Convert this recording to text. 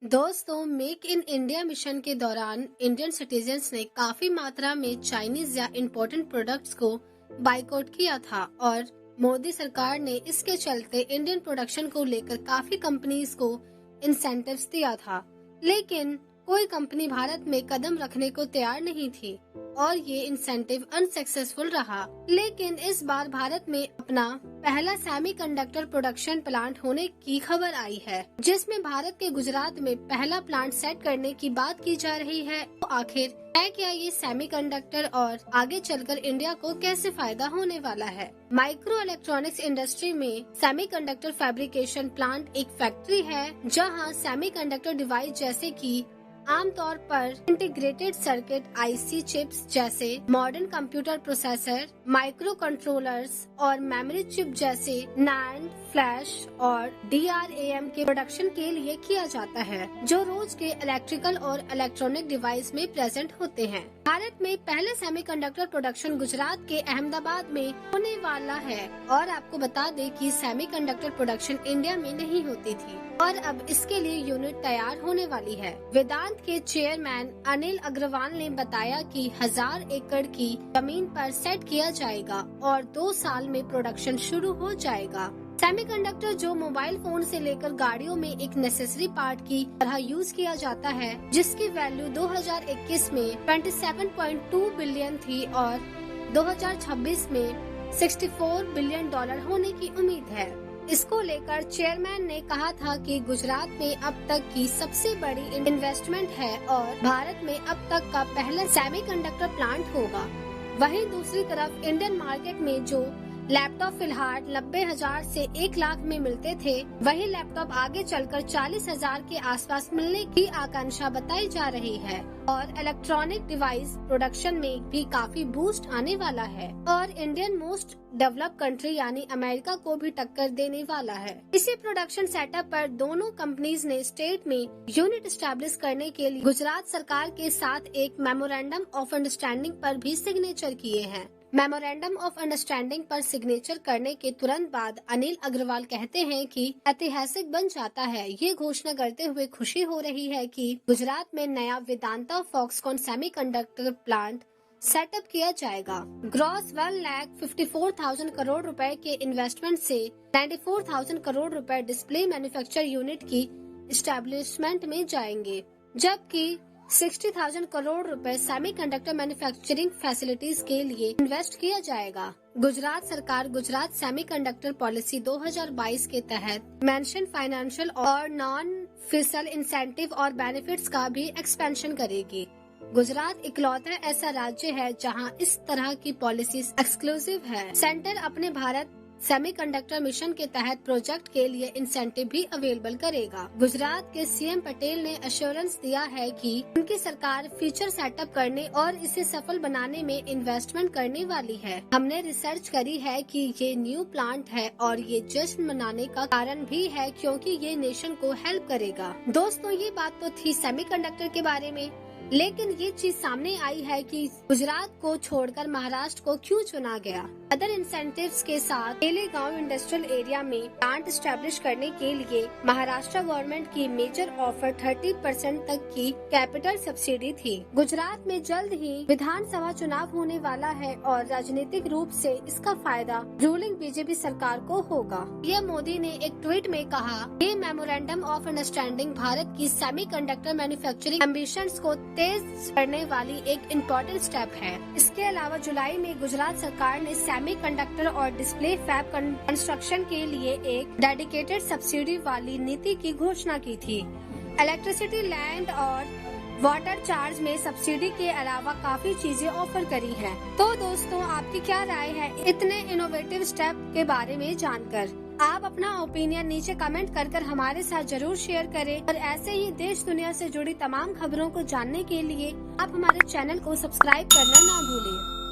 दोस्तों, make in India mission के दौरान इंडियन सिटीजन्स ने काफी मात्रा में चाइनीज या इम्पोर्टेंट प्रोडक्ट्स को बाइकआउट किया था और मोदी सरकार ने इसके चलते इंडियन प्रोडक्शन को लेकर काफी कंपनीज को इंसेंटिव्स दिया था। लेकिन कोई कंपनी भारत में कदम रखने को तैयार नहीं थी और ये इंसेंटिव अनसक्सेसफुल रहा। लेकिन इस बार भारत में अपना पहला सेमीकंडक्टर प्रोडक्शन प्लांट होने की खबर आई है, जिसमें भारत के गुजरात में पहला प्लांट सेट करने की बात की जा रही है। तो आखिर है क्या ये सेमीकंडक्टर और आगे चलकर इंडिया को कैसे फायदा होने वाला है? माइक्रो इलेक्ट्रॉनिक्स इंडस्ट्री में सेमीकंडक्टर फैब्रिकेशन प्लांट एक फैक्ट्री है जहां सेमीकंडक्टर डिवाइस जैसे कि आमतौर पर इंटीग्रेटेड सर्किट आईसी चिप्स जैसे modern computer processor, micro controllers और मेमोरी चिप जैसे नैंड, फ्लैश और DRAM के प्रोडक्शन के लिए किया जाता है, जो रोज के इलेक्ट्रिकल और इलेक्ट्रॉनिक डिवाइस में प्रेजेंट होते हैं। भारत में पहले सेमीकंडक्टर प्रोडक्शन गुजरात के अहमदाबाद में होने वाला है और आपको बता दें कि सेमीकंडक्टर प्रोडक्शन इंडिया में नहीं होती थी और अब इसके लिए यूनिट तैयार होने वाली है। वेदांत के चेयरमैन अनिल अग्रवाल ने बताया कि 1000 एकड़ की जमीन पर सेट किया जाएगा और 2 साल में प्रोडक्शन शुरू हो जाएगा। सेमीकंडक्टर जो मोबाइल फोन से लेकर गाड़ियों में एक नेसेसरी पार्ट की तरह यूज किया जाता है, जिसकी वैल्यू 2021 में 27.2 बिलियन थी और 2026 में $64 बिलियन होने की उम्मीद है। इसको लेकर चेयरमैन ने कहा था कि गुजरात में अब तक की सबसे बड़ी इन्वेस्टमेंट है और भारत में अब तक का पहला सेमीकंडक्टर प्लांट होगा। वहीं दूसरी तरफ इंडियन मार्केट में जो लैपटॉप फिलहाल 90,000 से 1 लाख में मिलते थे, वही लैपटॉप आगे चलकर 40,000 के आसपास मिलने की आकांक्षा बताई जा रही है और इलेक्ट्रॉनिक डिवाइस प्रोडक्शन में भी काफी बूस्ट आने वाला है और इंडियन मोस्ट डेवलप कंट्री यानी अमेरिका को भी टक्कर देने वाला है। इसी प्रोडक्शन सेटअप पर दोनों कंपनीज ने स्टेट में यूनिट एस्टेब्लिश करने के लिए गुजरात सरकार के साथ एक मेमोरेंडम ऑफ अंडरस्टैंडिंग पर भी सिग्नेचर किए हैं। मेमोरेंडम ऑफ अंडरस्टैंडिंग पर सिग्नेचर करने के तुरंत बाद अनिल अग्रवाल कहते हैं कि ऐतिहासिक बन जाता है। ये घोषणा करते हुए खुशी हो रही है कि गुजरात में नया Vedanta Foxconn semiconductor plant setup किया जाएगा। ग्रॉस 1,54,000 करोड़ रुपए के इन्वेस्टमेंट से 94,000 करोड़ रुपए डिस्प्ले मैन्युफैक्चर यूनिट की एस्टेब्लिशमेंट में जाएंगे, जबकि 60,000 करोड़ रुपए सेमीकंडक्टर मैन्युफैक्चरिंग फैसिलिटीज के लिए इन्वेस्ट किया जाएगा। गुजरात सरकार गुजरात सेमीकंडक्टर पॉलिसी 2022 के तहत मेंशन फाइनेंशियल और नॉन फिस्कल इंसेंटिव और बेनिफिट्स का भी एक्सपेंशन करेगी। गुजरात इकलौता ऐसा राज्य है जहां इस तरह की पॉलिसीज एक्सक्लूसिव है। सेंटर अपने भारत सेमीकंडक्टर मिशन के तहत प्रोजेक्ट के लिए इंसेंटिव भी अवेलेबल करेगा। गुजरात के सीएम पटेल ने एश्योरेंस दिया है कि उनकी सरकार फ्यूचर सेटअप करने और इसे सफल बनाने में इन्वेस्टमेंट करने वाली है। हमने रिसर्च करी है कि ये न्यू प्लांट है और ये जश्न मनाने का कारण भी है क्योंकि ये नेशन को हेल्प करेगा। दोस्तों, ये बात तो थी सेमीकंडक्टर के बारे में, लेकिन ये चीज सामने आई है कि गुजरात को छोड़कर महाराष्ट्र को क्यों चुना गया। अदर इंसेंटिव्स के साथ केलेगांव इंडस्ट्रियल एरिया में प्लांट एस्टेब्लिश करने के लिए महाराष्ट्र गवर्नमेंट की मेजर ऑफर 30% तक की कैपिटल सब्सिडी थी। गुजरात में जल्द ही विधानसभा चुनाव होने वाला है और राजनीतिक रूप से इसका फायदा रूलिंग बीजेपी सरकार को होगा। पीएम मोदी ने एक ट्वीट में कहा, ये मेमोरेंडम ऑफ अंडरस्टैंडिंग भारत की सेमीकंडक्टर मैन्युफैक्चरिंग एम्बिशंस को तेज करने वाली एक इम्पोर्टेंट स्टेप है। इसके अलावा जुलाई में गुजरात सरकार ने सेमीकंडक्टर और डिस्प्ले फैब कंस्ट्रक्शन के लिए एक डेडिकेटेड सब्सिडी वाली नीति की घोषणा की थी। इलेक्ट्रिसिटी, लैंड और वाटर चार्ज में सब्सिडी के अलावा काफी चीजें ऑफर करी हैं। तो दोस्तों, आपकी क्या राय है इतने इनोवेटिव स्टेप के बारे में जानकर? आप अपना ओपिनियन नीचे कमेंट कर हमारे साथ जरूर शेयर करें और ऐसे ही देश दुनिया से जुड़ी तमाम खबरों को जानने के लिए आप हमारे चैनल को सब्सक्राइब करना ना भूलें।